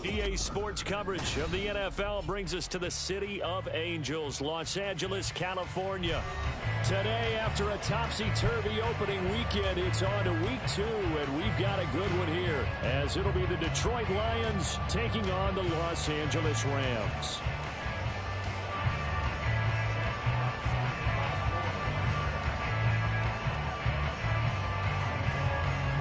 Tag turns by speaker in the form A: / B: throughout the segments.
A: EA Sports coverage of the NFL brings us to the City of Angels, Los Angeles, California. Today, after a topsy-turvy opening weekend, it's on to week 2, and we've got a good one here, as it'll be the Detroit Lions taking on the Los Angeles Rams.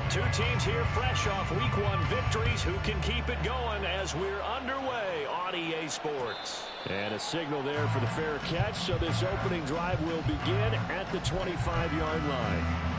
A: Two teams here fresh off Week 1 victories who can keep it going as we're underway on EA Sports. And a signal there for the fair catch, so this opening drive will begin at the 25-yard line.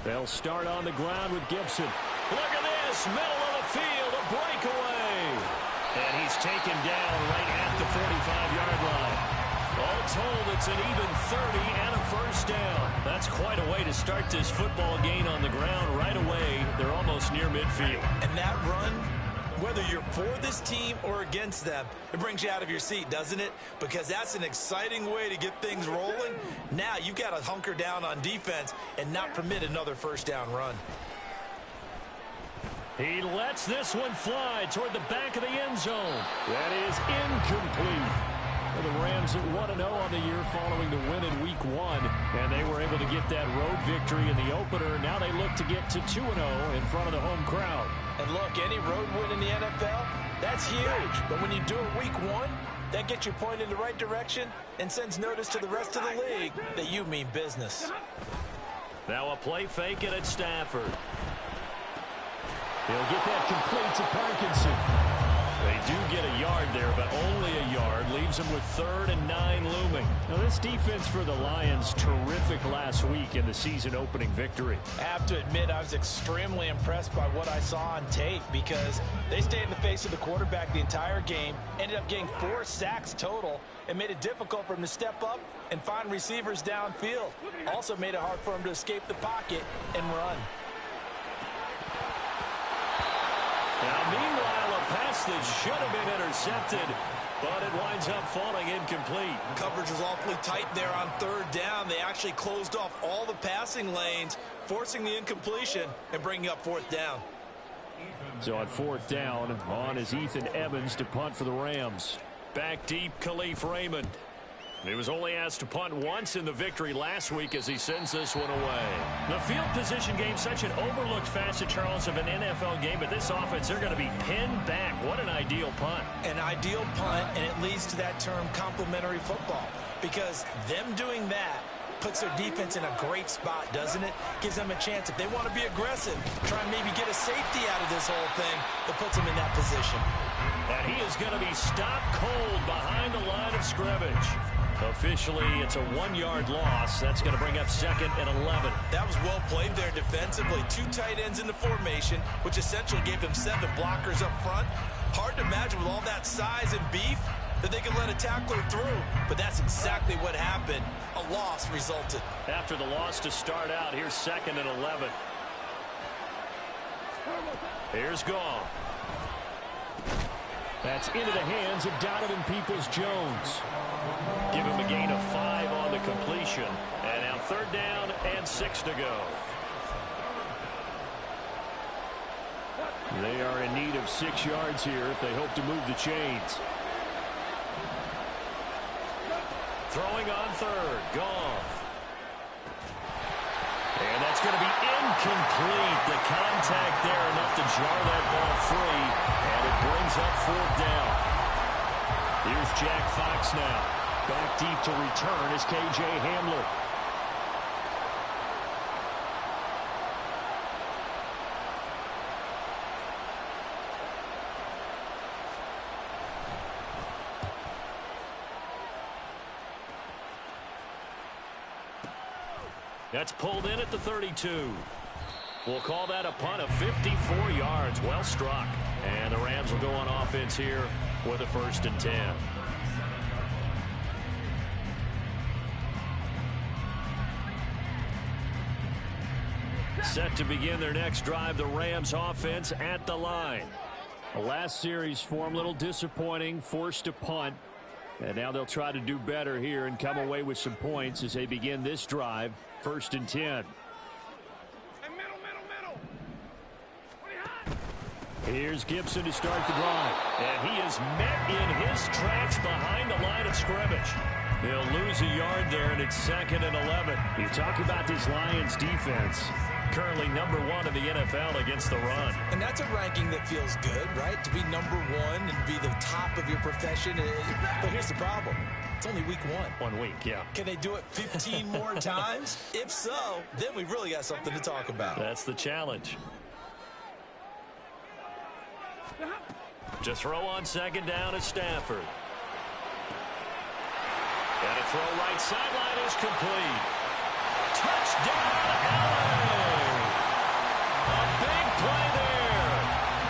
A: They'll start on the ground with Gibson. Look at this, middle of the field, a breakaway. And he's taken down right at the 45-yard line. All told, it's an even 30 and a first down. That's quite a way to start this football game on the ground right away. They're almost near midfield.
B: And that run, whether you're for this team or against them, it brings you out of your seat, doesn't it? Because that's an exciting way to get things rolling. Now you've got to hunker down on defense and not permit another first down run.
A: He lets this one fly toward the back of the end zone. That is incomplete. The Rams at 1-0 on the year following the win in Week 1, and they were able to get that road victory in the opener. Now they look to get to 2-0 in front of the home crowd.
B: And look, any road win in the NFL, that's huge. But when you do it Week 1, that gets you pointed in the right direction and sends notice to the rest of the league that you mean business.
A: Now a play fake it at Stafford. He'll get that complete to Parkinson. They do get a yard there, but only a yard. Leaves them with 3rd and 9 looming. Now, this defense for the Lions, terrific last week in the season-opening victory.
B: I have to admit, I was extremely impressed by what I saw on tape because they stayed in the face of the quarterback the entire game, ended up getting 4 sacks total, and made it difficult for him to step up and find receivers downfield. Also made it hard for him to escape the pocket and run.
A: Now, meanwhile, a pass that should have been intercepted, but it winds up falling incomplete.
B: Coverage was awfully tight there on 3rd down. They actually closed off all the passing lanes, forcing the incompletion and bringing up 4th down.
A: So on 4th down, on is Ethan Evans to punt for the Rams. Back deep, Khalif Raymond. He was only asked to punt once in the victory last week as he sends this one away. The field position game, such an overlooked facet, Charles, of an NFL game, but this offense, they're going to be pinned back. What an ideal punt.
B: An ideal punt, and it leads to that term complementary football, because them doing that puts their defense in a great spot, doesn't it? Gives them a chance, if they want to be aggressive, try and maybe get a safety out of this whole thing, that puts them in that position.
A: And he is going to be stopped cold behind the line of scrimmage. Officially, it's a 1-yard loss. That's going to bring up 2nd and 11.
B: That was well played there defensively. 2 tight ends in the formation, which essentially gave them 7 blockers up front. Hard to imagine with all that size and beef that they could let a tackler through, but that's exactly what happened. A loss resulted.
A: After the loss to start out, here's 2nd and 11. Here's Goff. That's into the hands of Donovan Peoples-Jones. Give him a gain of 5 on the completion. And now 3rd down and 6 to go. They are in need of 6 yards here if they hope to move the chains. Throwing on 3rd, Goff. And that's going to be incomplete. The contact there enough to jar that ball free. And it brings up 4th down. Here's Jack Fox now. Back deep to return is K.J. Hamler. That's pulled in at the 32. We'll call that a punt of 54 yards. Well struck. And the Rams will go on offense here with a 1st and 10. Set to begin their next drive, the Rams offense at the line. The last series for them, a little disappointing, forced a punt. And now they'll try to do better here and come away with some points as they begin this drive, 1st and 10. Here's Gibson to start the drive. And he is met in his tracks behind the line of scrimmage. They'll lose a yard there, and it's 2nd and 11. You talk about this Lions defense. Currently #1 in the NFL against the run.
B: And that's a ranking that feels good, right? To be #1 and be the top of your profession. But here's the problem. It's only week 1.
A: 1 week, yeah.
B: Can they do it 15 more times? If so, then we really got something to talk about.
A: That's the challenge. To throw on 2nd down is Stafford. And a throw right sideline is complete. Touchdown, LA! A big play there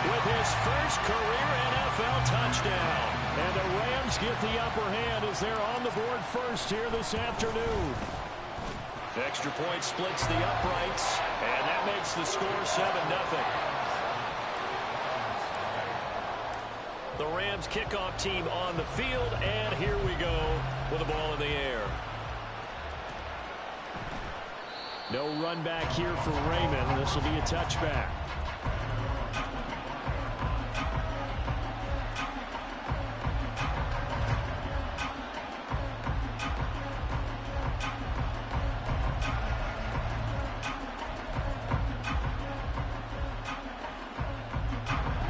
A: with his first career NFL touchdown. And the Rams get the upper hand as they're on the board first here this afternoon. Extra point splits the uprights, and that makes the score 7-0. The Rams kickoff team on the field, and here we go with the ball in the air. No run back here for Raymond. This will be a touchback.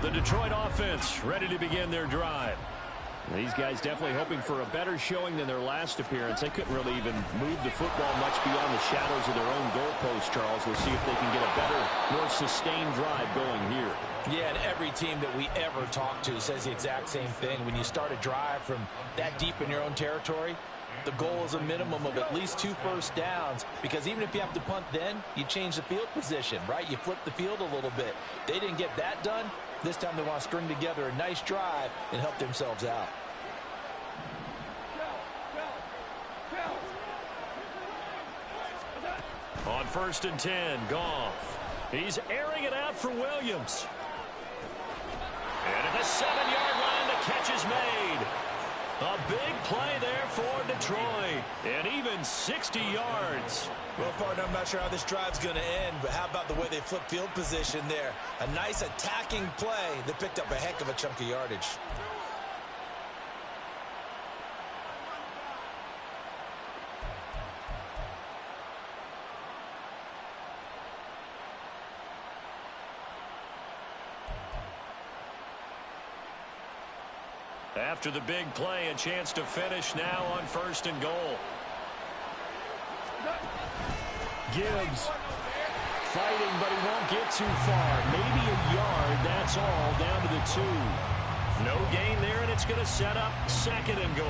A: The Detroit offense ready to begin their drive. These guys definitely hoping for a better showing than their last appearance. They couldn't really even move the football much beyond the shadows of their own goalpost, Charles. We'll see if they can get a better, more sustained drive going here.
B: Yeah, and every team that we ever talk to says the exact same thing. When you start a drive from that deep in your own territory, the goal is a minimum of at least 2 first downs, because even if you have to punt then, you change the field position, right? You flip the field a little bit. They didn't get that done. This time they want to string together a nice drive and help themselves out.
A: On 1st and 10, Goff. He's airing it out for Williams. And at the 7-yard line, the catch is made. A big play there for Detroit. And even 60 yards.
B: Well, partner, I'm not sure how this drive's going to end, but how about the way they flip field position there? A nice attacking play that picked up a heck of a chunk of yardage.
A: After the big play, a chance to finish now on 1st and goal. Gibbs fighting, but he won't get too far. Maybe a yard, that's all, down to the 2. No gain there, and it's going to set up 2nd and goal.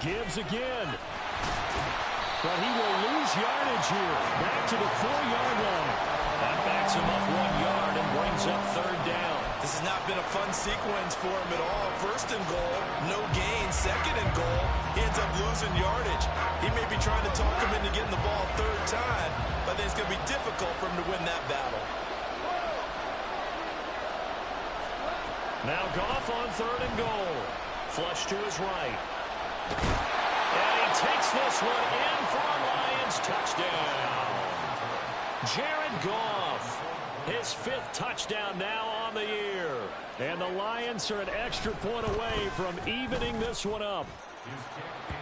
A: Gibbs again. But he will lose yardage here. Back to the 4-yard line. That backs him up 1 yard and brings up 3rd down.
B: This has not been a fun sequence for him at all. 1st and goal, no gain. 2nd and goal, he ends up losing yardage. He may be trying to talk him into getting the ball 3rd time, but I think it's going to be difficult for him to win that battle.
A: Now Goff on 3rd and goal. Flush to his right. And he takes this one in for a Lions touchdown. Jared Goff, his 5th touchdown now on the year. And the Lions are an extra point away from evening this one up.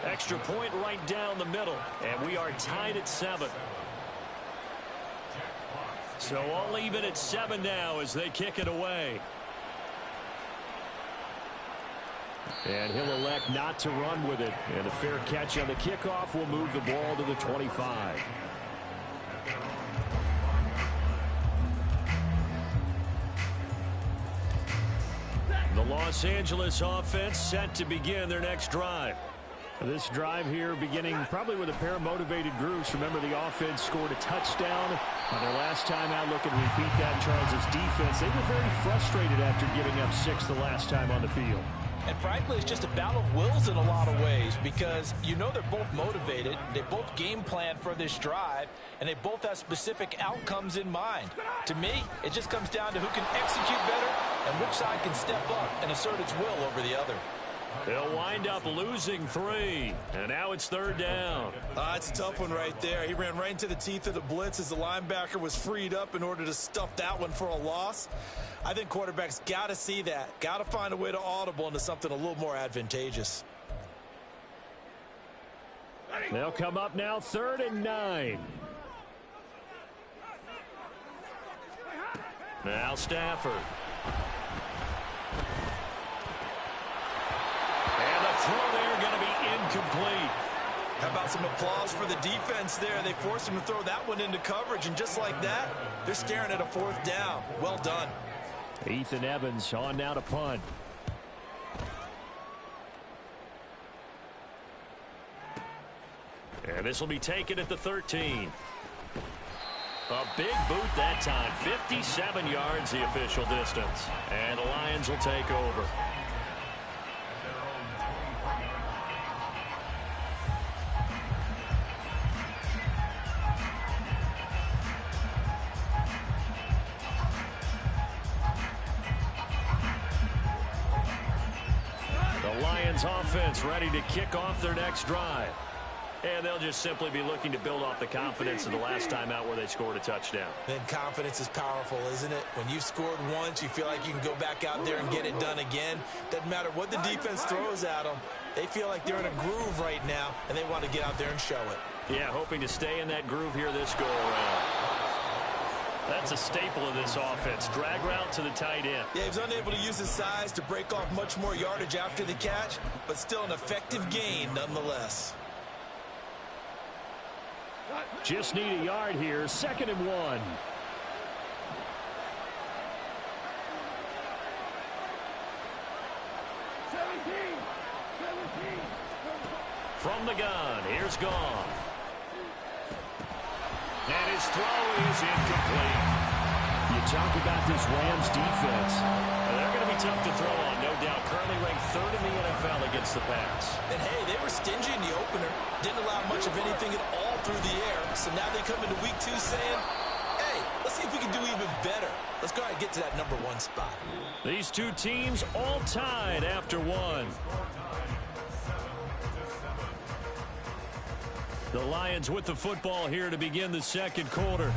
A: Extra point right down the middle. And we are tied at 7. So all even at 7 now as they kick it away. And he'll elect not to run with it. And a fair catch on the kickoff will move the ball to the 25. The Los Angeles offense set to begin their next drive. This drive here beginning probably with a pair of motivated groups. Remember, the offense scored a touchdown on their last time out. Looking to repeat that in Charles' defense. They were very frustrated after giving up 6 the last time on the field.
B: And frankly, it's just a battle of wills in a lot of ways because you know they're both motivated. They both game plan for this drive, and they both have specific outcomes in mind. To me, it just comes down to who can execute better and which side can step up and assert its will over the other.
A: They'll wind up losing 3, and now it's 3rd down.
B: It's a tough one right there. He ran right into the teeth of the blitz as the linebacker was freed up in order to stuff that one for a loss. I think quarterbacks got to see that, got to find a way to audible into something a little more advantageous.
A: They'll come up now 3rd and 9. Now Stafford. And the throw there going to be incomplete.
B: How about some applause for the defense there? They forced him to throw that one into coverage, and just like that, they're staring at a 4th down. Well done.
A: Ethan Evans on now to punt. And this will be taken at the 13. A big boot that time. 57 yards the official distance. And the Lions will take over. Offense ready to kick off their next drive. And they'll just simply be looking to build off the confidence of the last time out where they scored a touchdown.
B: Then confidence is powerful, isn't it? When you've scored once, you feel like you can go back out there and get it done again. Doesn't matter what the defense throws at them. They feel like they're in a groove right now, and they want to get out there and show it.
A: Yeah, hoping to stay in that groove here this go-around. That's a staple of this offense. Drag route to the tight end.
B: Yeah, he was unable to use his size to break off much more yardage after the catch, but still an effective gain nonetheless.
A: Just need a yard here. 2nd and 1. From the gun, here's Goff. And his throw is incomplete. You talk about this Rams defense. They're going to be tough to throw on, no doubt. Currently ranked 3rd in the NFL against the pass.
B: And, hey, they were stingy in the opener. Didn't allow much of anything at all through the air. So now they come into week 2 saying, hey, let's see if we can do even better. Let's go ahead and get to that number 1 spot.
A: These two teams all tied after 1. The Lions with the football here to begin the 2nd quarter,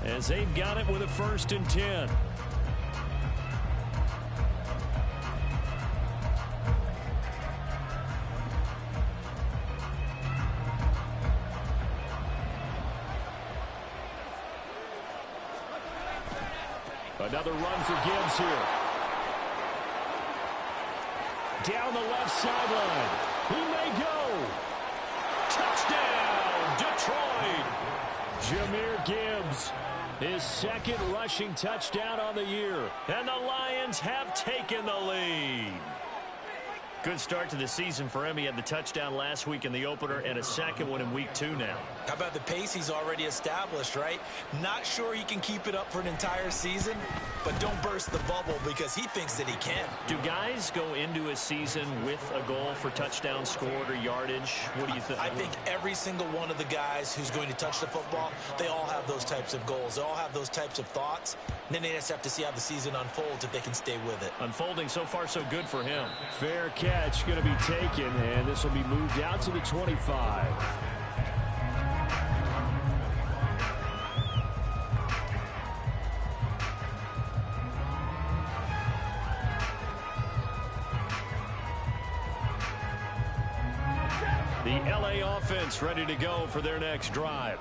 A: as they've got it with a 1st and 10. Another run for Gibbs here. Down the left sideline. He may go. Touchdown, Detroit. Jahmyr Gibbs, his 2nd rushing touchdown on the year. And the Lions have taken the lead. Good start to the season for him. He had the touchdown last week in the opener and a 2nd one in week 2 now.
B: How about the pace he's already established, right? Not sure he can keep it up for an entire season, but don't burst the bubble because he thinks that he can.
A: Do guys go into a season with a goal for touchdown scored or yardage? What do you think?
B: I think every single one of the guys who's going to touch the football, they all have those types of goals. They all have those types of thoughts. And then they just have to see how the season unfolds if they can stay with it.
A: Unfolding so far so good for him. Fair catch going to be taken, and this will be moved out to the 25. The LA offense ready to go for their next drive.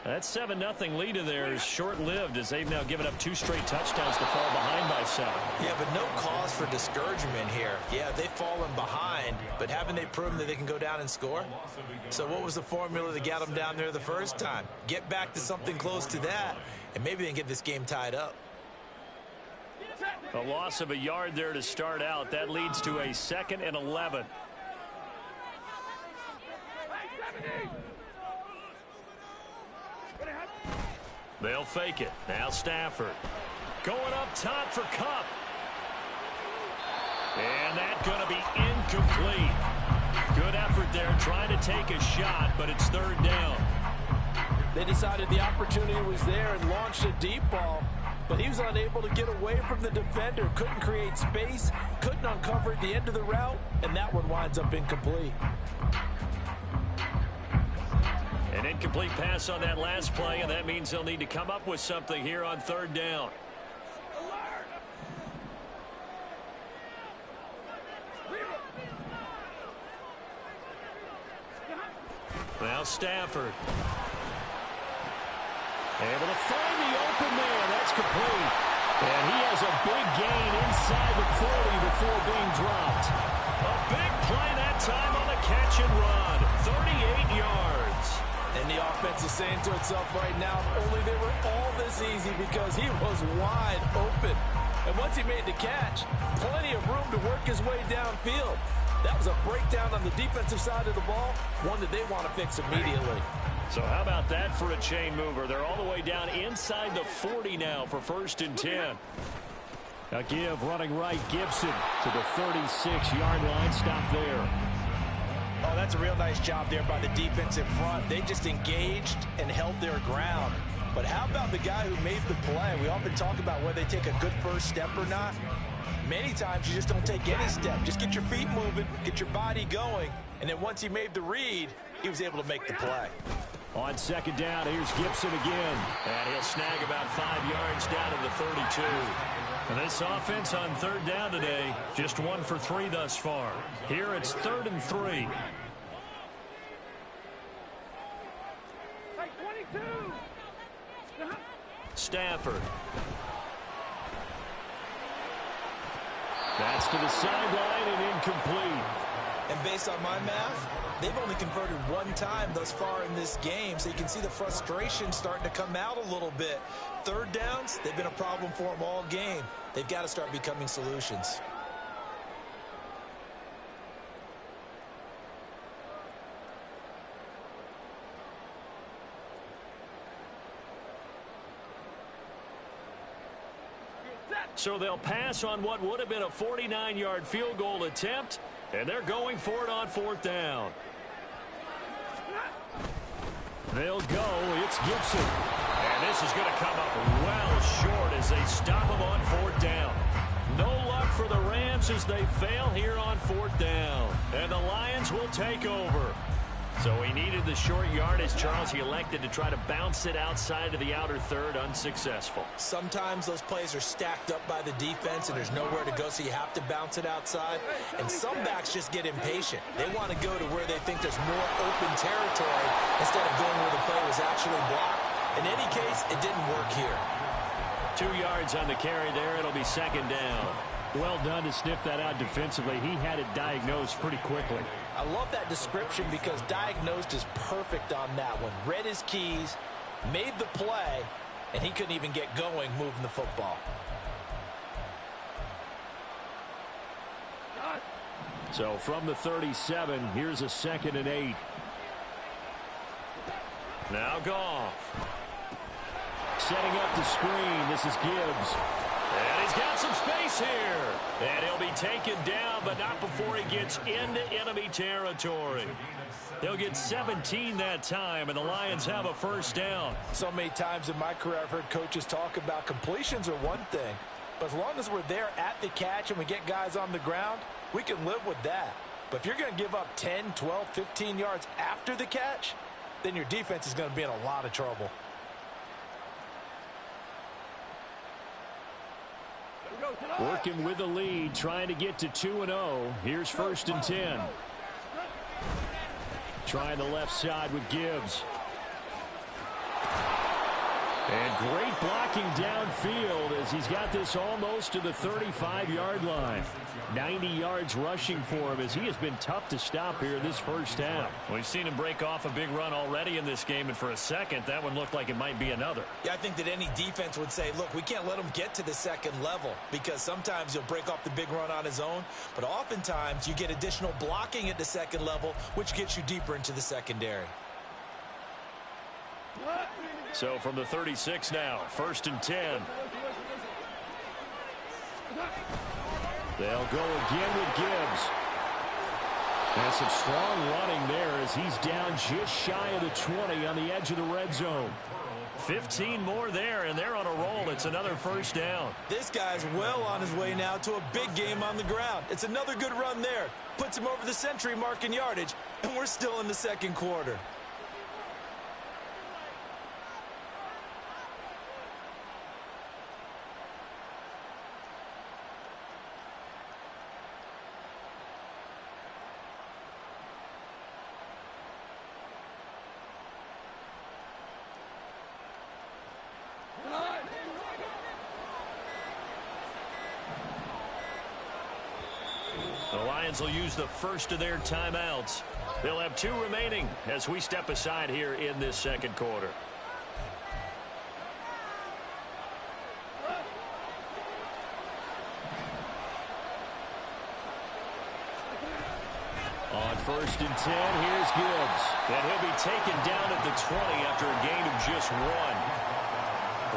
A: That 7-0 lead of theirs short-lived as they've now given up 2 straight touchdowns to fall behind by 7.
B: Yeah, but no cause for discouragement here. Yeah, they've fallen behind, but haven't they proven that they can go down and score? So what was the formula that got them down there the first time? Get back to something close to that, and maybe they can get this game tied up.
A: A loss of a yard there to start out. That leads to a 2nd and 11. They'll fake it. Now Stafford. Going up top for Kupp. And that's going to be incomplete. Good effort there trying to take a shot, but it's third down.
B: They decided the opportunity was there and launched a deep ball, but he was unable to get away from the defender. Couldn't create space, couldn't uncover at the end of the route, and that one winds up incomplete.
A: An incomplete pass on that last play, and that means they'll need to come up with something here on third down. Now Stafford. Able to find the open man. That's complete. And he has a big gain inside the 40 before being dropped. A big play that time on the catch and run. 38 yards.
B: And the offense is saying to itself right now, only they were all this easy because he was wide open. And once he made the catch, plenty of room to work his way downfield. That was a breakdown on the defensive side of the ball, one that they want to fix immediately.
A: So how about that for a chain mover? They're all the way down inside the 40 now for 1st and 10. A give running right, Gibson to the 36-yard line. Stop there.
B: Oh, that's a real nice job there by the defense in front. They just engaged and held their ground. But how about the guy who made the play? We often talk about whether they take a good first step or not. Many times you just don't take any step. Just get your feet moving, get your body going, and then once he made the read, he was able to make the play.
A: On second down, here's Gibson again. And he'll snag about 5 yards down to the 32. And this offense on third down today, just 1 for 3 thus far. Here it's 3rd and 3. Stafford. That's to the sideline and incomplete.
B: And based on my math, they've only converted 1 time thus far in this game, so you can see the frustration starting to come out a little bit. Third downs, they've been a problem for them all game. They've got to start becoming solutions.
A: So they'll pass on what would have been a 49-yard field goal attempt, and they're going for it on 4th down. They'll go. It's Gibson. And this is going to come up well short as they stop him on 4th down. No luck for the Rams as they fail here on 4th down. And the Lions will take over. So he needed the short yardage, Charles. He elected to try to bounce it outside of the outer third, unsuccessful.
B: Sometimes those plays are stacked up by the defense and there's nowhere to go, so you have to bounce it outside. And some backs just get impatient. They want to go to where they think there's more open territory instead of going where the play was actually blocked. In any case, it didn't work here.
A: 2 yards on the carry there. It'll be 2nd down. Well done to sniff that out defensively. He had it diagnosed pretty quickly.
B: I love that description because diagnosed is perfect on that one. Read his keys, made the play, and he couldn't even get going moving the football.
A: So from the 37, here's a 2nd and 8. Now Goff. Setting up the screen. This is Gibbs. And he's got some space here. And he'll be taken down, but not before he gets into enemy territory. They'll get 17 that time, and the Lions have a 1st down.
B: So many times in my career I've heard coaches talk about completions are one thing, but as long as we're there at the catch and we get guys on the ground, we can live with that. But if you're going to give up 10, 12, 15 yards after the catch, then your defense is going to be in a lot of trouble.
A: Working with the lead, trying to get to 2-0. Here's 1st and 10. Trying the left side with Gibbs. And great blocking downfield as he's got this almost to the 35-yard line. 90 yards rushing for him as he has been tough to stop here this first half. We've seen him break off a big run already in this game, and for a second, that one looked like it might be another.
B: Yeah, I think that any defense would say, look, we can't let him get to the second level because sometimes he'll break off the big run on his own, but oftentimes you get additional blocking at the second level, which gets you deeper into the secondary.
A: So from the 36 now, 1st and 10. They'll go again with Gibbs. And some strong running there as he's down just shy of the 20 on the edge of the red zone. 15 more there, and they're on a roll. It's another 1st down.
B: This guy's well on his way now to a big game on the ground. It's another good run there. Puts him over the century mark in yardage, and we're still in the 2nd quarter.
A: The Lions will use the first of their timeouts. They'll have 2 remaining as we step aside here in this 2nd quarter. On 1st and 10, here's Gibbs. And he'll be taken down at the 20 after a gain of just 1.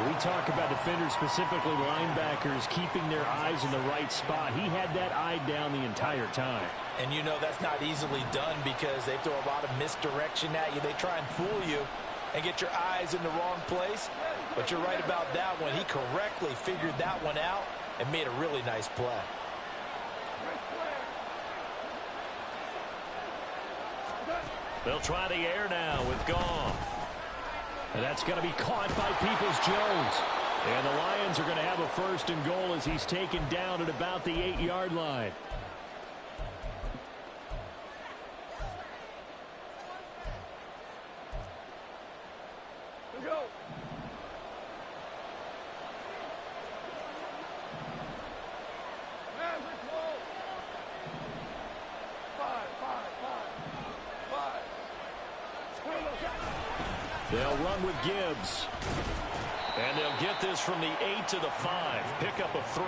A: We talk about defenders, specifically linebackers, keeping their eyes in the right spot. He had that eye down the entire time.
B: And you know that's not easily done because they throw a lot of misdirection at you. They try and fool you and get your eyes in the wrong place. But you're right about that one. He correctly figured that one out and made a really nice play.
A: They'll try the air now with Goff. And that's going to be caught by Peoples-Jones. And the Lions are going to have a 1st and goal as he's taken down at about the 8-yard line.
C: Go.
A: They'll run with Gibbs. And they'll get this from the 8 to the 5. Pickup of 3.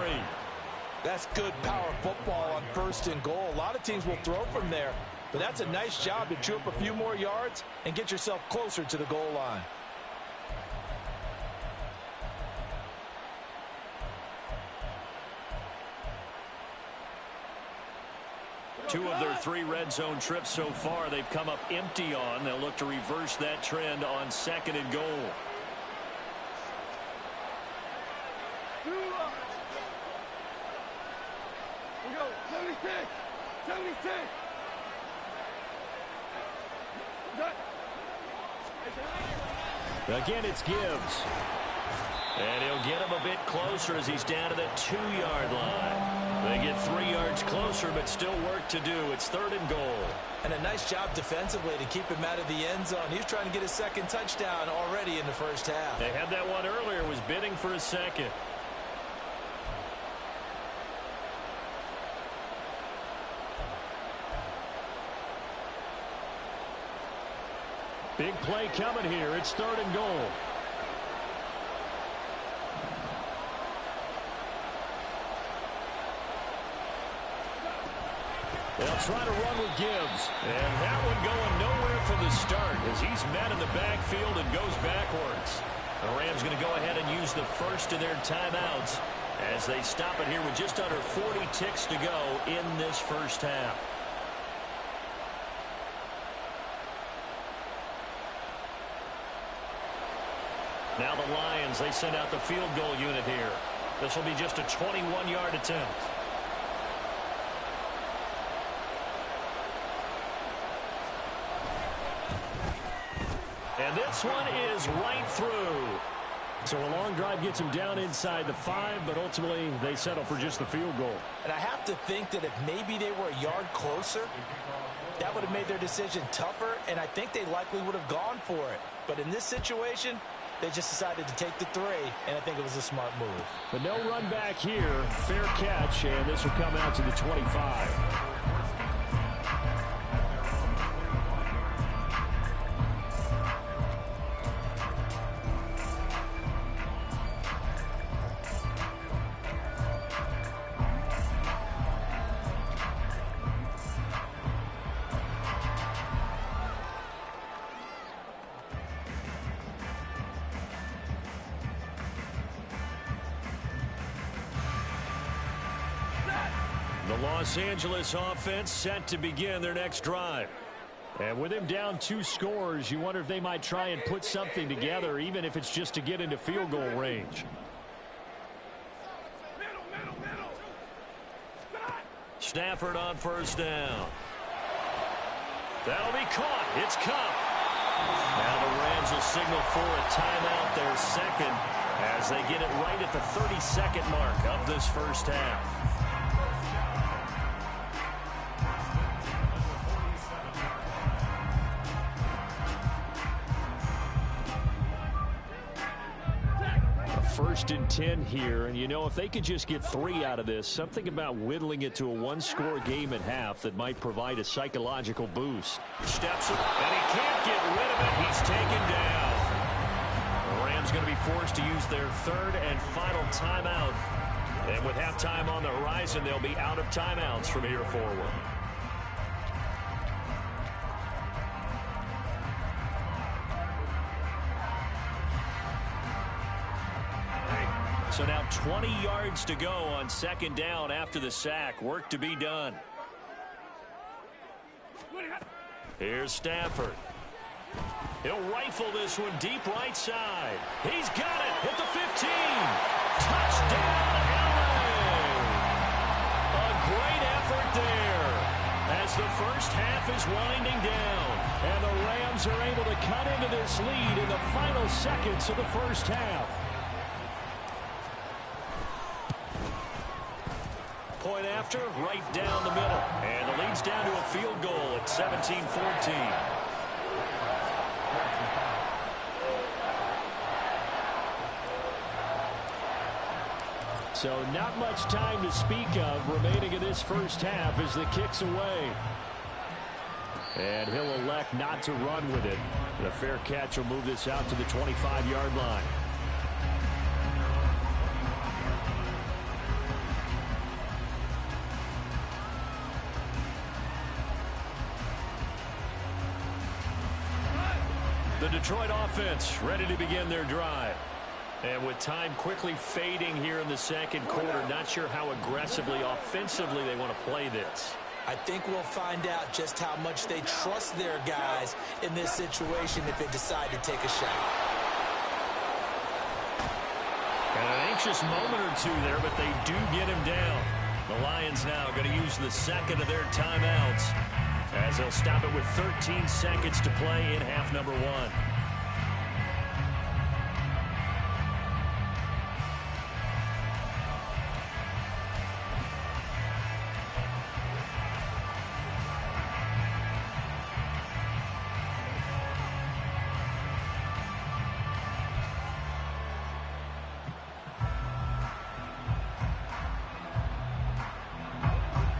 B: That's good power football on 1st and goal. A lot of teams will throw from there, but that's a nice job to chew up a few more yards and get yourself closer to the goal line.
A: Two of their 3 red zone trips so far they've come up empty on. They'll look to reverse that trend on 2nd and goal.
C: We go. 76. 76.
A: Again, it's Gibbs. And he'll get him a bit closer as he's down to the 2-yard line. They get 3 yards closer, but still work to do. It's 3rd and goal.
B: And a nice job defensively to keep him out of the end zone. He was trying to get his 2nd touchdown already in the 1st half.
A: They had that one earlier, was bidding for a 2nd. Big play coming here. It's 3rd and goal. They'll try to run with Gibbs. And that one going nowhere from the start as he's met in the backfield and goes backwards. The Rams going to go ahead and use the first of their timeouts as they stop it here with just under 40 ticks to go in this 1st half. Now the Lions, they send out the field goal unit here. This will be just a 21-yard attempt. And this one is right through. So a long drive gets them down inside the 5, but ultimately they settle for just the field goal.
B: And I have to think that if maybe they were a yard closer, that would have made their decision tougher, and I think they likely would have gone for it. But in this situation, they just decided to take the 3, and I think it was a smart move.
A: But no run back here. Fair catch, and this will come out to the 25. The Los Angeles offense set to begin their next drive. And with him down 2 scores, you wonder if they might try and put something together, even if it's just to get into field goal range. Stafford on first down. That'll be caught. It's Kupp. Now the Rams will signal for a timeout, their second, as they get it right at the 30-second mark of this first half. First and 10 here, and you know, if they could just get 3 out of this, something about whittling it to a 1-score game at half that might provide a psychological boost. Steps up, and he can't get rid of it. He's taken down. The Rams going to be forced to use their 3rd and final timeout. And with halftime on the horizon, they'll be out of timeouts from here forward. So now 20 yards to go on second down after the sack. Work to be done. Here's Stafford. He'll rifle this one deep right side. He's got it at the 15. Touchdown, LA. A great effort there as the first half is winding down. And the Rams are able to cut into this lead in the final seconds of the first half. Point after, right down the middle. And the lead's down to a field goal at 17-14. So not much time to speak of remaining in this first half as the kick's away. And he'll elect not to run with it. The fair catch will move this out to the 25-yard line. The Detroit offense ready to begin their drive. And with time quickly fading here in the second quarter, not sure how aggressively, offensively they want to play this.
B: I think we'll find out just how much they trust their guys in this situation if they decide to take a shot.
A: And an anxious moment or two there, but they do get him down. The Lions now going to use the second of their timeouts as they'll stop it with 13 seconds to play in half number 1.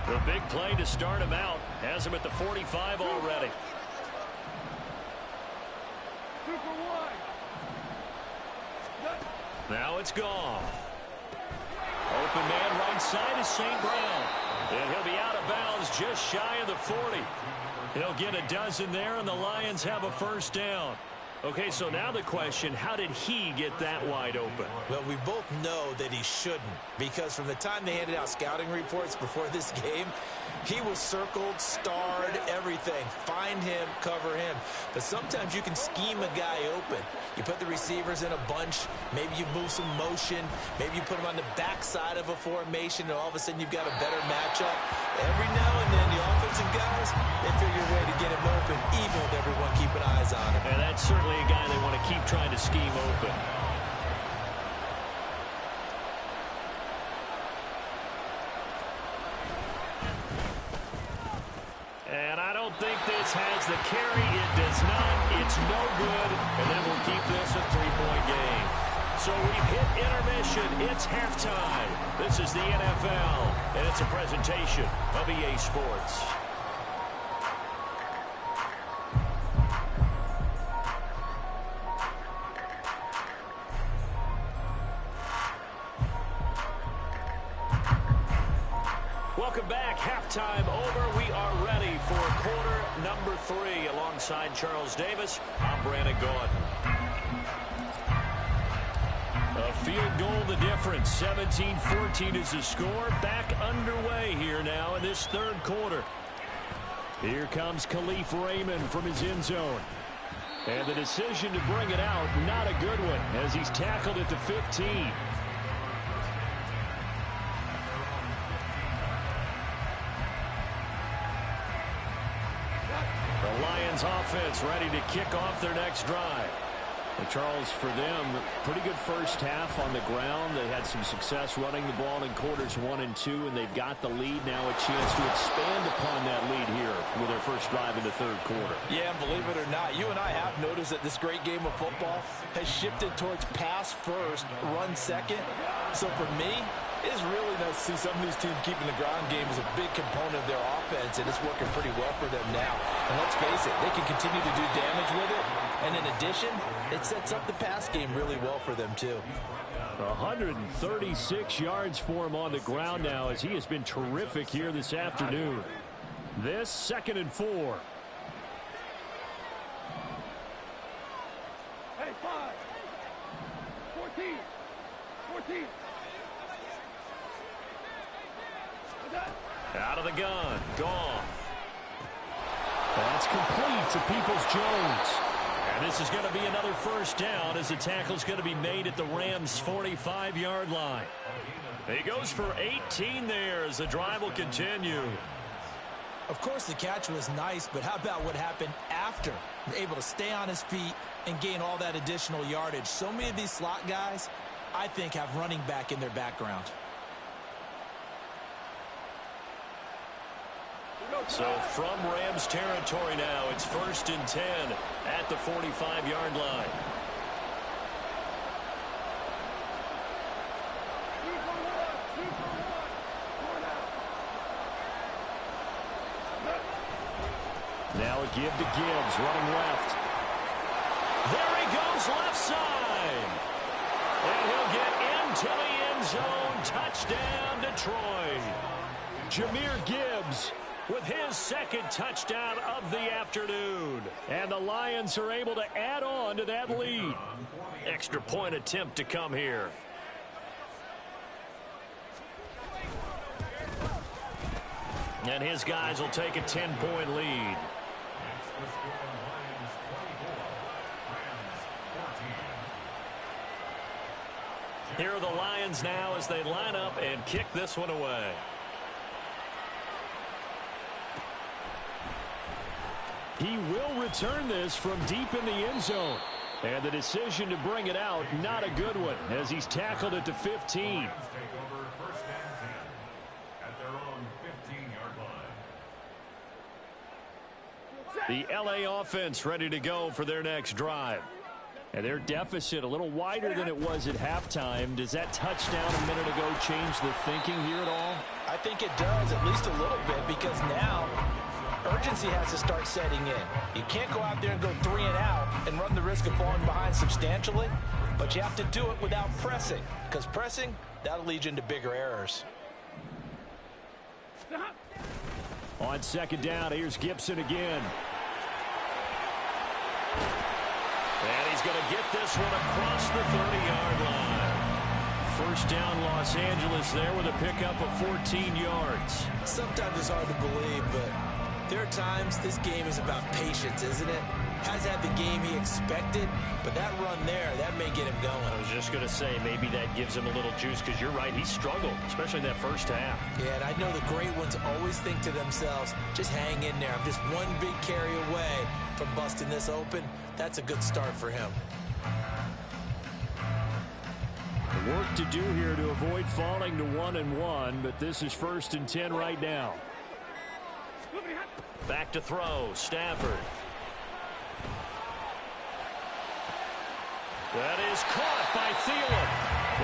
A: The big play to start him out. Has him at the 45 already.
C: 2 for 1.
A: Now it's gone. Open man right side is St. Brown. And he'll be out of bounds just shy of the 40. He'll get a dozen there, and the Lions have a first down. Okay, so now the question, how did he get that wide open?
B: Well, we both know that he shouldn't, because from the time they handed out scouting reports before this game, he was circled, starred, everything. Find him, cover him. But sometimes you can scheme a guy open. You put the receivers in a bunch. Maybe you move some motion. Maybe you put them on the backside of a formation, and all of a sudden you've got a better matchup. Every now and then, the offensive guys, they figure a way to get him open, even with everyone keeping eyes on him.
A: And that's certainly a guy they want to keep trying to scheme open. And I don't think this has the carry. It does not. It's no good. And then we'll keep this a 3-point game. So we've hit intermission. It's halftime. This is the NFL, and it's a presentation of EA Sports. Welcome back. Halftime over. We are ready for quarter number 3. Alongside Charles Davis, I'm Brandon Gaudin. A field goal the difference. 17-14 is the score. Back underway here now in this third quarter. Here comes Khalif Raymond from his end zone. And the decision to bring it out, not a good one, as he's tackled at the 15. The Lions offense ready to kick off their next drive. And Charles, for them, pretty good first half on the ground. They had some success running the ball in quarters 1 and 2, and they've got the lead now, a chance to expand upon that lead here with their first drive in the third quarter.
B: Yeah, and believe it or not, you and I have noticed that this great game of football has shifted towards pass first, run second. So for me, it's really nice to see some of these teams keeping the ground game as a big component of their offense, and it's working pretty well for them now. And let's face it, they can continue to do damage with it. And in addition, it sets up the pass game really well for them, too.
A: 136 yards for him on the ground now, as he has been terrific here this afternoon. This 2nd and 4.
C: Hey, 5. 14. 14.
A: Out of the gun. Goff. That's complete to Peoples-Jones. And this is going to be another first down as the tackle's going to be made at the Rams' 45-yard line. He goes for 18 there as the drive will continue.
B: Of course, the catch was nice, but how about what happened after? Able to stay on his feet and gain all that additional yardage. So many of these slot guys, I think, have running back in their background.
A: So from Rams territory now, it's 1st and 10 at the 45-yard line. Now a give to Gibbs, running left. There he goes, left side. And he'll get into the end zone. Touchdown, Detroit. Jahmyr Gibbs with his 2nd touchdown of the afternoon. And the Lions are able to add on to that lead. Extra point attempt to come here. And his guys will take a 10-point lead. Here are the Lions now as they line up and kick this one away. He will return this from deep in the end zone. And the decision to bring it out, not a good one, as he's tackled at the 15. The LA offense ready to go for their next drive. And their deficit a little wider than it was at halftime. Does that touchdown a minute ago change the thinking here at all?
B: I think it does, at least a little bit, because now urgency has to start setting in. You can't go out there and go 3 and out and run the risk of falling behind substantially, but you have to do it without pressing, because pressing, that'll lead you into bigger errors.
A: On 2nd down, here's Gibson again. And he's going to get this one across the 30-yard line. First down, Los Angeles there with a pickup of 14 yards.
B: Sometimes it's hard to believe, but there are times this game is about patience, isn't it? Has had the game he expected, but that run there, that may get him going.
A: I was just going to say, maybe that gives him a little juice, because you're right, he struggled, especially in that first half.
B: Yeah, and I know the great ones always think to themselves, just hang in there. I'm just one big carry away from busting this open. That's a good start for him.
A: Work to do here to avoid falling to 1-1, but this is 1st and 10 right now. Back to throw, Stafford. That is caught by Thielen.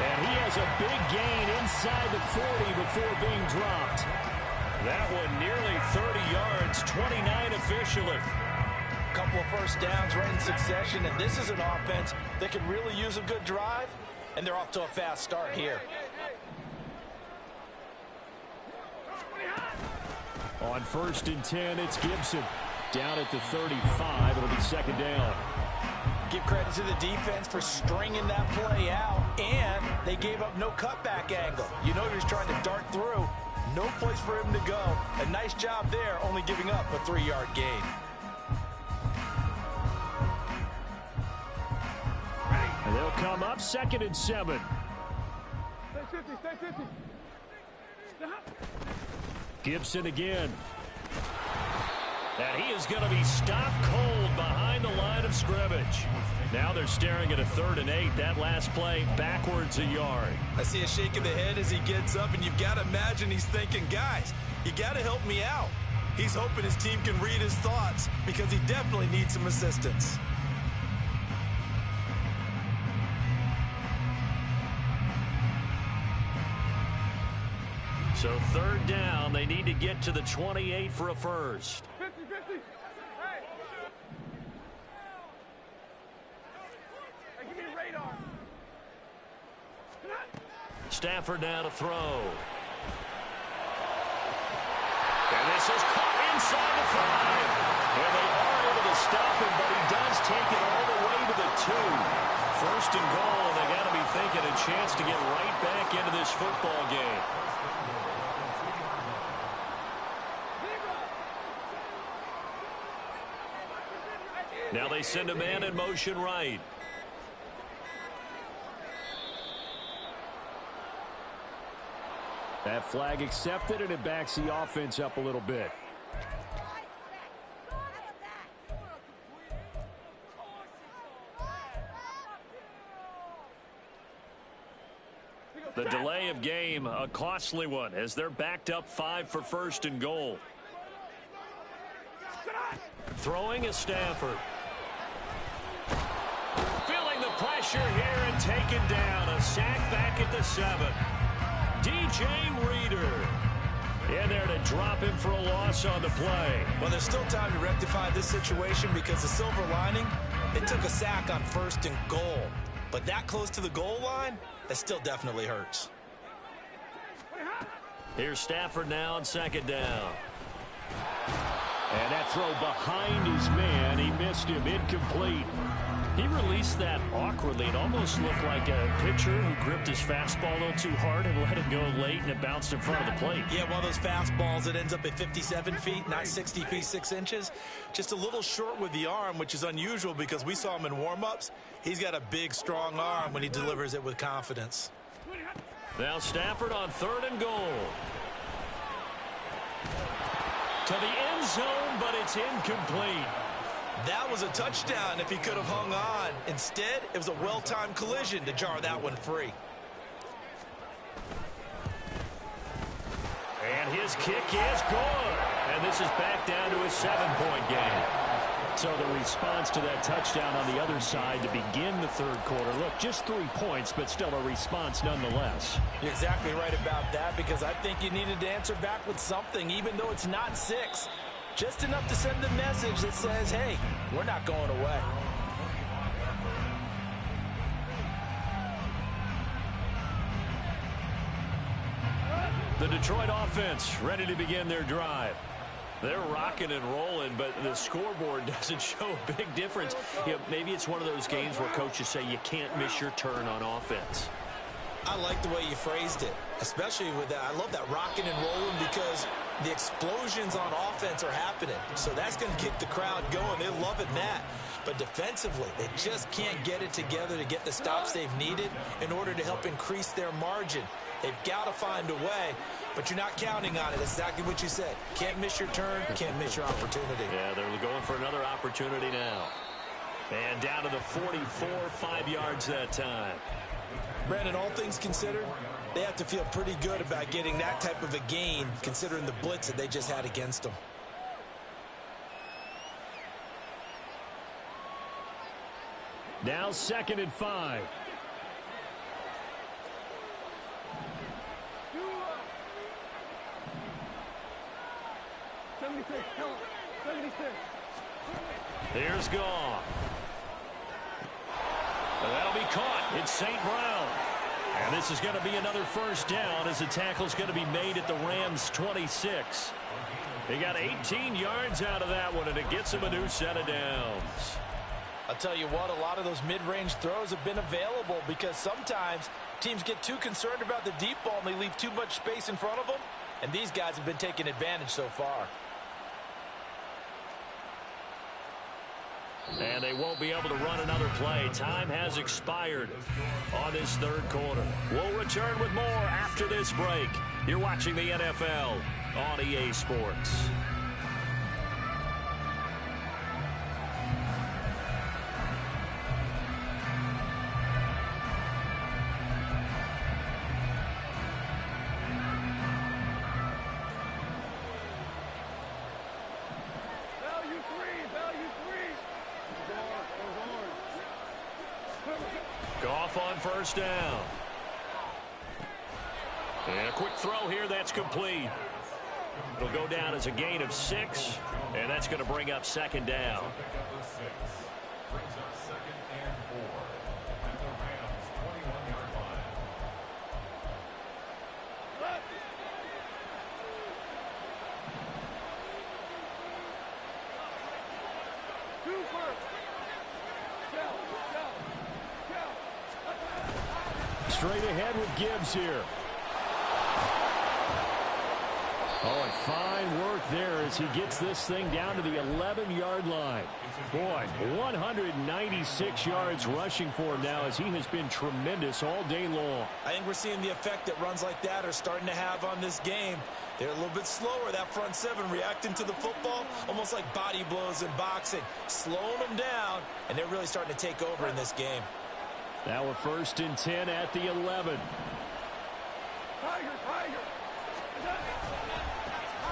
A: And he has a big gain inside the 40 before being dropped. That one nearly 30 yards, 29 officially.
B: Couple of first downs right in succession, and this is an offense that could really use a good drive, and they're off to a fast start here.
A: On 1st and 10, it's Gibson. Down at the 35, it'll be 2nd down.
B: Give credit to the defense for stringing that play out, and they gave up no cutback angle. You know he was trying to dart through. No place for him to go. A nice job there, only giving up a 3-yard gain.
A: And they'll come up 2nd and 7.
C: Stay 50, stay 50.
A: Gibson again. And he is going to be stopped cold behind the line of scrimmage. Now they're staring at a 3rd and 8. That last play backwards a yard.
B: I see a shake of the head as he gets up, and you've got to imagine he's thinking, guys, you got to help me out. He's hoping his team can read his thoughts because he definitely needs some assistance.
A: So 3rd down, they need to get to the 28 for a first.
C: 50, 50. Hey, give me a radar.
A: Stafford now to throw. And this is caught inside the 5. And they are able to stop him, but he does take it all the way to the 2. 1st and goal, and they got to be thinking a chance to get right back into this football game. Now they send a man in motion right. That flag accepted, and it backs the offense up a little bit. The delay of game, a costly one, as they're backed up 5 for 1st and goal. Throwing is Stafford. Feeling the pressure here and taken down. A sack back at the 7. DJ Reader in there to drop him for a loss on the play.
B: Well, there's still time to rectify this situation because the silver lining, they took a sack on 1st and goal. But that close to the goal line, that still definitely hurts.
A: Here's Stafford now on 2nd down. And that throw behind his man, he missed him, incomplete. He released that awkwardly. It almost looked like a pitcher who gripped his fastball a little too hard and let it go late, and it bounced in front of the plate.
B: Yeah, one of those fastballs that ends up at 57 feet, not 60 feet, 6 inches. Just a little short with the arm, which is unusual because we saw him in warm-ups. He's got a big, strong arm when he delivers it with confidence.
A: Now Stafford on 3rd and goal. To the end zone, but it's incomplete.
B: That was a touchdown if he could have hung on. Instead, it was a well-timed collision to jar that one free.
A: And his kick is good. And this is back down to a 7-point game. So the response to that touchdown on the other side to begin the 3rd quarter. Look, just 3 points, but still a response nonetheless.
B: You're exactly right about that because I think you needed to answer back with something, even though it's not 6. Just enough to send a message that says, hey, we're not going away.
A: The Detroit offense ready to begin their drive. They're rocking and rolling, but the scoreboard doesn't show a big difference. You know, maybe it's one of those games where coaches say you can't miss your turn on offense.
B: I like the way you phrased it, especially with that. I love that rocking and rolling because the explosions on offense are happening. So that's going to get the crowd going. They're loving that. But defensively, they just can't get it together to get the stops they've needed in order to help increase their margin. They've got to find a way, but you're not counting on it. Exactly what you said. Can't miss your turn, can't miss your opportunity.
A: Yeah, they're going for another opportunity now. And down to the 44, 5 yards that time.
B: Brandon, all things considered, they have to feel pretty good about getting that type of a gain considering the blitz that they just had against them.
A: Now 2nd and 5. Here's Goff. And that'll be caught. It's St. Brown. And this is going to be another 1st down as the tackle's going to be made at the Rams' 26. They got 18 yards out of that one, and it gets them a new set of downs.
B: I'll tell you what, a lot of those mid-range throws have been available because sometimes teams get too concerned about the deep ball and they leave too much space in front of them, and these guys have been taking advantage so far.
A: And they won't be able to run another play. Time has expired on this third quarter. We'll return with more after this break. You're watching the NFL on EA Sports.
C: Goff
A: on first down. And a quick throw here that's complete. It'll go down as a gain of 6, and that's going to bring up second down. Straight ahead with Gibbs here. Oh, and fine work there as he gets this thing down to the 11-yard line. Boy, 196 yards rushing for him now as he has been tremendous all day long.
B: I think we're seeing the effect that runs like that are starting to have on this game. They're a little bit slower, that front seven, reacting to the football, almost like body blows in boxing, slowing them down, and they're really starting to take over in this game.
A: Now we're 1st and 10 at the 11.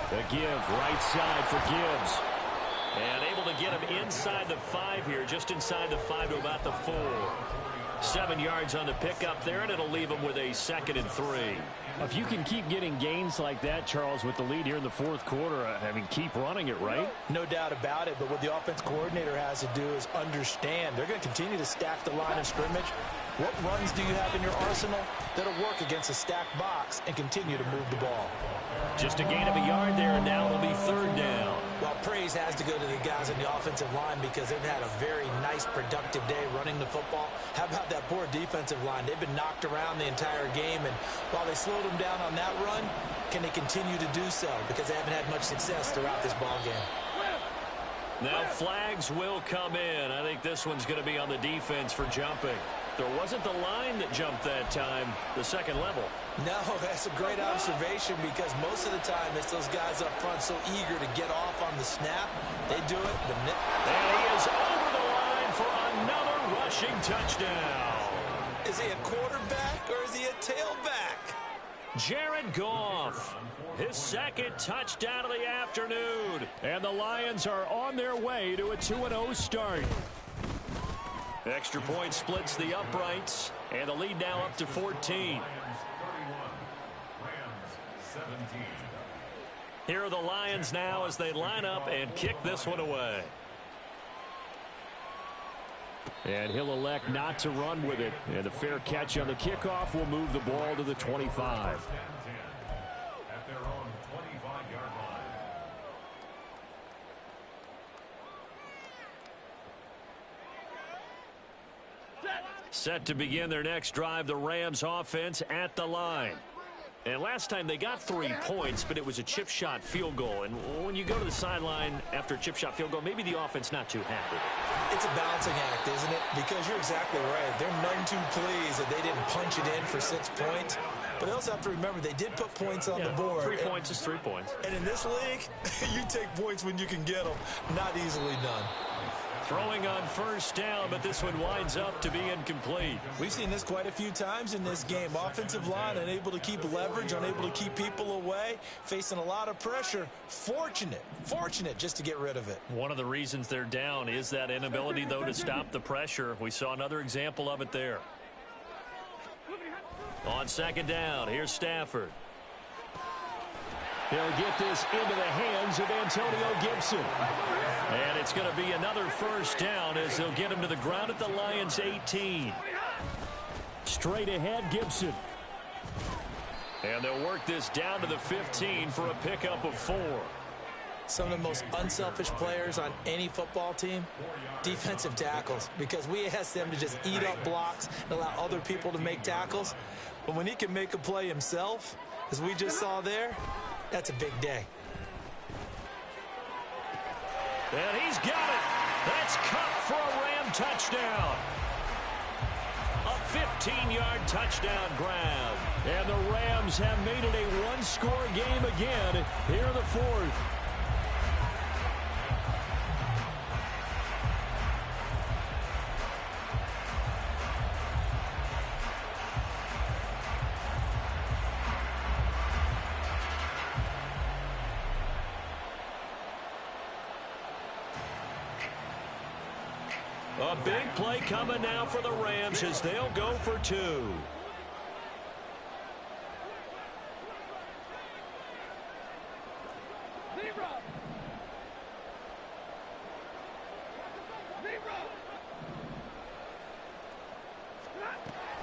A: The give, right side for Gibbs. And able to get him inside the 5 here, just inside the 5 to about the 4. 7 yards on the pickup there, and it'll leave him with a 2nd and 3. If you can keep getting gains like that, Charles, with the lead here in the 4th quarter, I mean, keep running it, right?
B: No doubt about it, but what the offense coordinator has to do is understand. They're going to continue to stack the line of scrimmage. What runs do you have in your arsenal that'll work against a stacked box and continue to move the ball?
A: Just a gain of a yard there, and now it'll be 3rd down.
B: Well, praise has to go to the guys in the offensive line because they've had a very nice, productive day running the football. How about that poor defensive line? They've been knocked around the entire game, and while they slowed them down on that run, can they continue to do so? Because they haven't had much success throughout this ball game.
A: Now flags will come in. I think this one's going to be on the defense for jumping. There wasn't the line that jumped that time, the second level.
B: No, that's a great observation because most of the time it's those guys up front so eager to get off on the snap. They do it.
A: And he is over the line for another rushing touchdown.
B: Is he a quarterback or is he a tailback?
A: Jared Goff, his 2nd touchdown of the afternoon. And the Lions are on their way to a 2-0 start. Extra point splits the uprights, and the lead now up to 14. Here are the Lions now as they line up and kick this one away. And he'll elect not to run with it. And a fair catch on the kickoff will move the ball to the 25. Set to begin their next drive, the Rams offense at the line. And last time they got 3 points, but it was a chip shot field goal. And when you go to the sideline after a chip shot field goal, maybe the offense not too happy.
B: It's a balancing act, isn't it? Because you're exactly right. They're none too pleased that they didn't punch it in for 6 points. But they also have to remember they did put points on the board.
A: 3 points is 3 points.
B: And in this league, you take points when you can get them. Not easily done.
A: Throwing on first down, but this one winds up to be incomplete.
B: We've seen this quite a few times in this game. Offensive line unable to keep leverage, unable to keep people away, facing a lot of pressure. Fortunate just to get rid of it.
A: One of the reasons they're down is that inability, though, to stop the pressure. We saw another example of it there. On 2nd down, here's Stafford. He'll get this into the hands of Antonio Gibson. And it's going to be another first down as they'll get him to the ground at the Lions' 18. Straight ahead, Gibson. And they'll work this down to the 15 for a pickup of 4.
B: Some of the most unselfish players on any football team, defensive tackles, because we ask them to just eat up blocks and allow other people to make tackles. But when he can make a play himself, as we just saw there, that's a big day.
A: And he's got it. That's Kupp for a Ram touchdown. A 15-yard touchdown grab. And the Rams have made it a one-score game again here in the fourth. A big play coming now for the Rams as they'll go for two.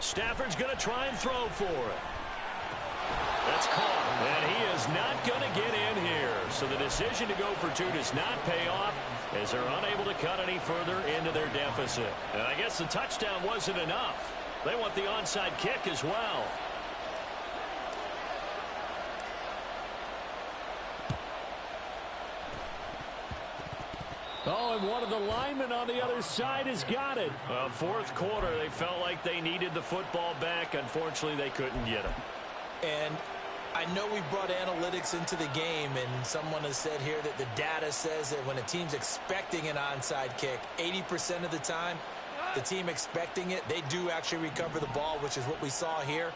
A: Stafford's going to try and throw for it. That's caught, and he is not going to get in here. So the decision to go for two does not pay off as they're unable to cut any further into their deficit. And I guess the touchdown wasn't enough. They want the onside kick as well. Oh, and one of the linemen on the other side has got it. Fourth quarter, they felt like they needed the football back. Unfortunately, they couldn't get it.
B: And I know we brought analytics into the game, and someone has said here that the data says that when a team's expecting an onside kick, 80% of the time, the team expecting it, they do actually recover the ball, which is what we saw here.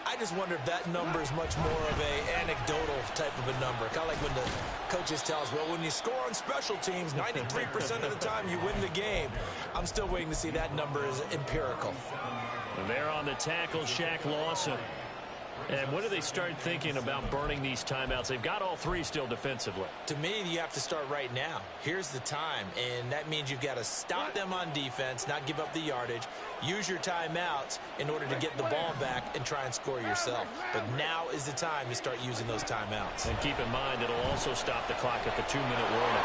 B: I just wonder if that number is much more of a anecdotal type of a number. Kind of like when the coaches tell us, well, when you score on special teams, 93% of the time you win the game. I'm still waiting to see that number is empirical.
A: And there on the tackle, Shaq Lawson. And when do they start thinking about burning these timeouts? They've got all three still defensively.
B: To me, you have to start right now. Here's the time, and that means you've got to stop them on defense, not give up the yardage, use your timeouts in order to get the ball back and try and score yourself. But now is the time to start using those timeouts.
A: And keep in mind, it'll also stop the clock at the 2-minute warning.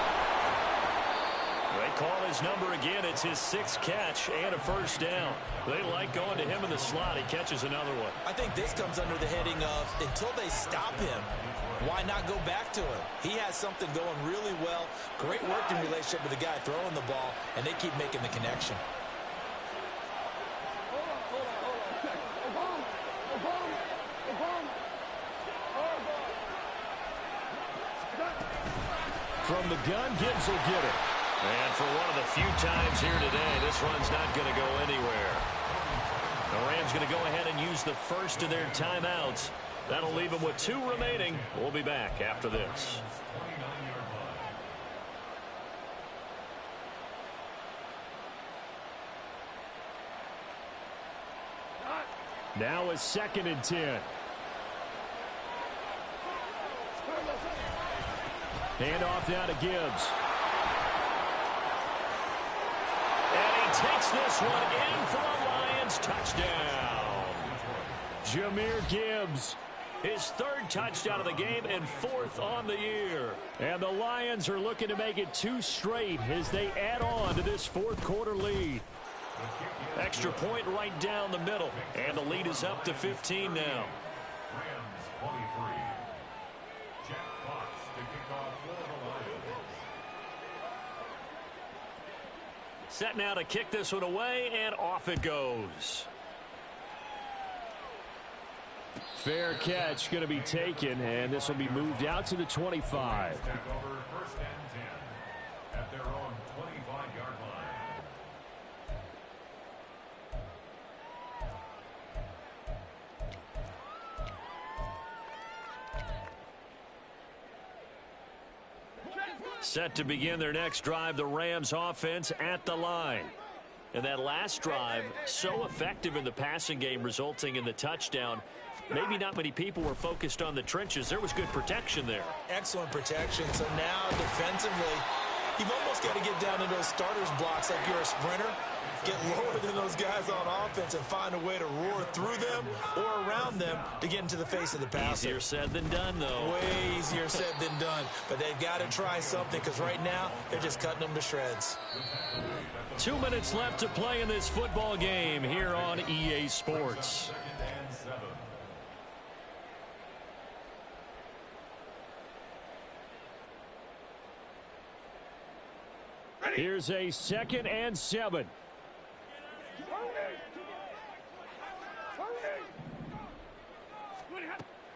A: They call his number again. It's his sixth catch and a first down. They like going to him in the slot. He catches another one.
B: I think this comes under the heading of until they stop him, why not go back to him? He has something going really well. Great working relationship with the guy throwing the ball, and they keep making the connection.
A: From the gun, Gibbs will get it. And for one of the few times here today, this run's not going to go anywhere. The Rams going to go ahead and use the first of their timeouts. That'll leave them with two remaining. We'll be back after this. Now it's 2nd and 10. Hand off now to Gibbs. And he takes this one in for a Lions touchdown. Jahmyr Gibbs, his third touchdown of the game and fourth on the year. And the Lions are looking to make it 2 straight as they add on to this fourth quarter lead. Extra point right down the middle. And the lead is up to 15 now. Set now to kick this one away, and off it goes. Fair catch going to be taken, and this will be moved out to the 25.
D: First and 10 at their own 25-yard line.
A: Set to begin their next drive, the Rams offense at the line. And that last drive, so effective in the passing game, resulting in the touchdown. Maybe not many people were focused on the trenches. There was good protection there.
B: Excellent protection. So now defensively, you've almost got to get down to those starters blocks like you're a sprinter get lower than those guys on offense and find a way to roar through them or around them to get into the face of the passer.
A: Easier said than done, though.
B: Way easier said than done. But they've got to try something because right now they're just cutting them to shreds.
A: 2 minutes left to play in this football game here on EA Sports. Here's a 2nd and 7.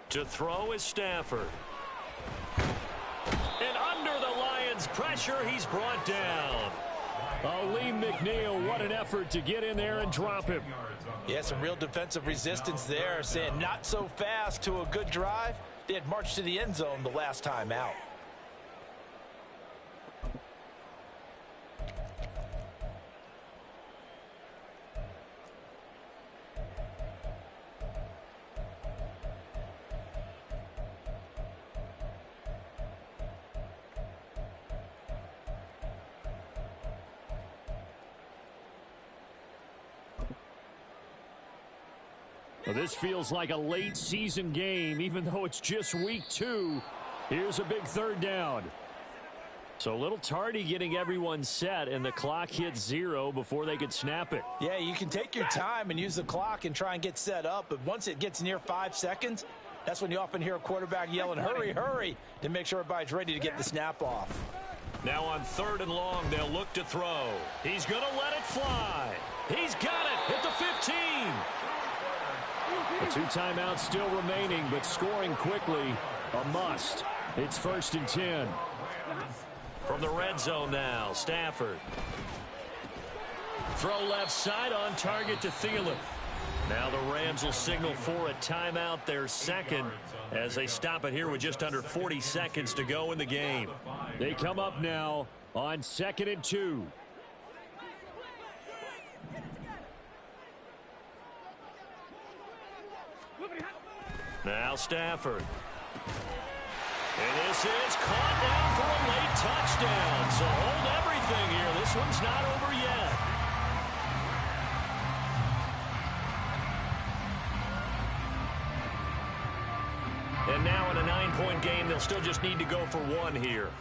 A: To throw is Stafford. And under the Lions' pressure, he's brought down. Lee McNeil, what an effort to get in there and drop him.
B: Yeah, some real defensive resistance there, saying not so fast to a good drive. They had marched to the end zone the last time out.
A: Well, this feels like a late season game, even though it's just week 2. Here's a big 3rd down. So a little tardy getting everyone set, and the clock hits 0 before they could snap it.
B: Yeah, you can take your time and use the clock and try and get set up, but once it gets near 5 seconds, that's when you often hear a quarterback yelling, hurry, hurry, to make sure everybody's ready to get the snap off.
A: Now on 3rd and long, they'll look to throw. He's going to let it fly. He's got it at the 15. The 2 timeouts still remaining, but scoring quickly, a must. It's 1st and 10. From the red zone now, Stafford. Throw left side on target to Thielen. Now the Rams will signal for a timeout, their 2nd, as they stop it here with just under 40 seconds to go in the game. They come up now on 2nd and 2. Now Stafford. And this is caught down for a late touchdown. So hold everything here. This one's not over yet. And now in a 9-point game, they'll still just need to go for 1 here.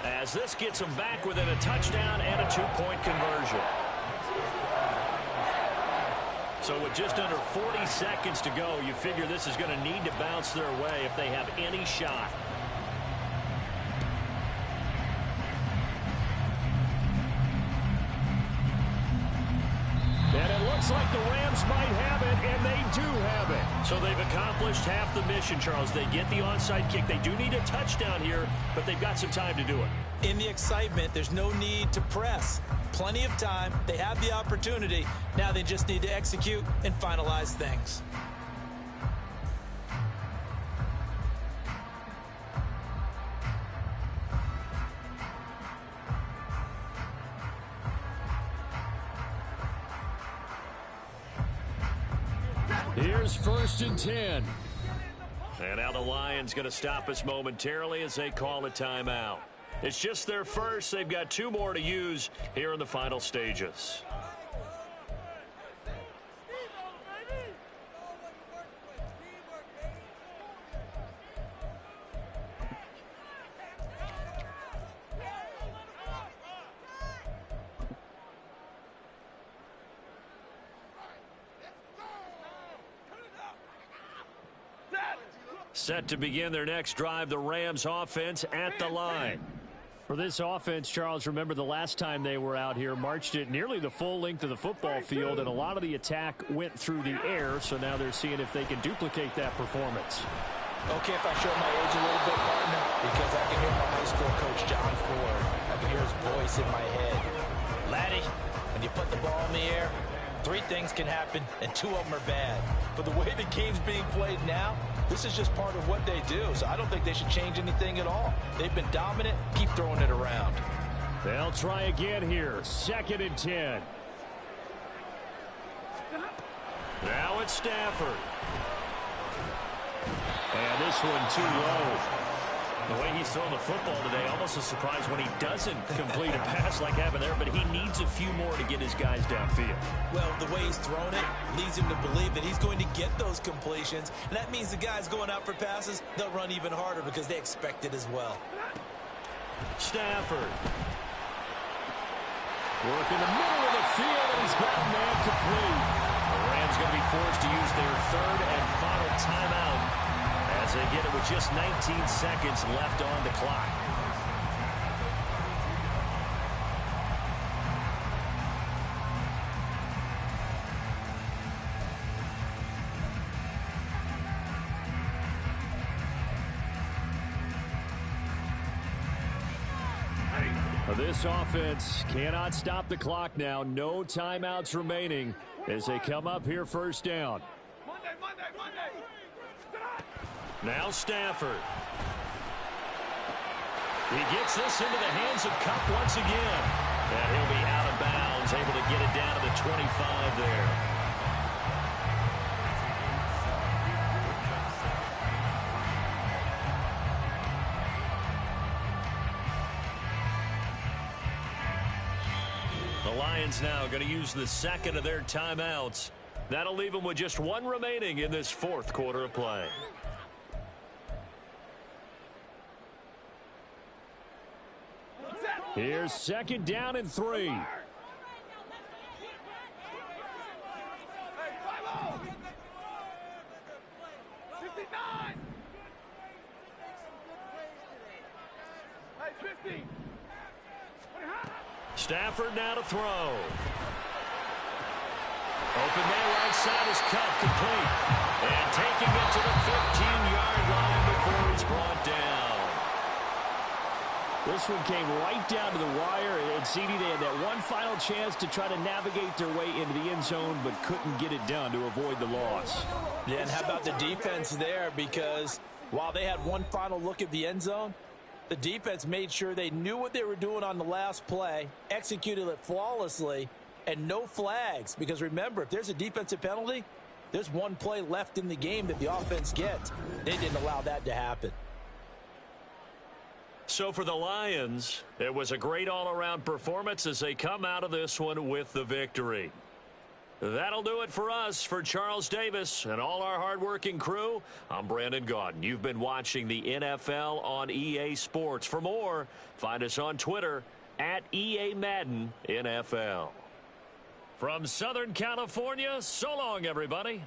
A: As this gets them back within a touchdown and a 2-point conversion. So with just under 40 seconds to go, you figure this is going to need to bounce their way if they have any shot. And it looks like the Rams might have it, and they do have it. So they've accomplished half the mission, Charles. They get the onside kick. They do need a touchdown here, but they've got some time to do it.
B: In the excitement, there's no need to press. Plenty of time. They have the opportunity. Now they just need to execute and finalize things.
A: Here's 1st and 10. And now the Lions going to stop us momentarily as they call a timeout. It's just their first. They've got 2 more to use here in the final stages. Set to begin their next drive, the Rams offense at the line. For this offense, Charles, remember the last time they were out here, marched it nearly the full length of the football field, and a lot of the attack went through the air, so now they're seeing if they can duplicate that performance.
B: Okay, if I show my age a little bit, partner, because I can hear my high school coach, John Ford. I can hear his voice in my head. Laddie, when you put the ball in the air, 3 things can happen, and 2 of them are bad. But the way the game's being played now, this is just part of what they do, so I don't think they should change anything at all. They've been dominant. Keep throwing it around.
A: They'll try again here. 2nd and 10. Now it's Stafford. And this one too low. The way he's throwing the football today, almost a surprise when he doesn't complete a pass like happened there, but he needs a few more to get his guys downfield.
B: Well, the way he's thrown it leads him to believe that he's going to get those completions, and that means the guys going out for passes, they'll run even harder because they expect it as well.
A: Stafford. Work in the middle of the field, and he's got a man complete. The Rams going to be forced to use their third and final timeout as they get it with just 19 seconds left on the clock. This offense cannot stop the clock now. No timeouts remaining as they come up here first down.
C: Monday.
A: Now Stafford. He gets this into the hands of Kupp once again. And he'll be out of bounds, able to get it down to the 25 there. The Lions now going to use the second of their timeouts. That'll leave them with just one remaining in this fourth quarter of play. Here's second down and 3.
C: Hey, 5-0. Hey, 50.
A: Stafford now to throw. Open man right side is Kupp, complete. And taking it to the 15-yard line before he's brought down. This one came right down to the wire, and CD, they had that one final chance to try to navigate their way into the end zone, but couldn't get it done to avoid the loss.
B: Yeah, and how about the defense there? Because while they had one final look at the end zone, the defense made sure they knew what they were doing on the last play, executed it flawlessly, and no flags. Because remember, if there's a defensive penalty, there's one play left in the game that the offense gets. They didn't allow that to happen.
A: So for the Lions, it was a great all-around performance as they come out of this one with the victory. That'll do it for us. For Charles Davis and all our hardworking crew, I'm Brandon Gaudin. You've been watching the NFL on EA Sports. For more, find us on Twitter at EA Madden NFL. From Southern California, so long, everybody.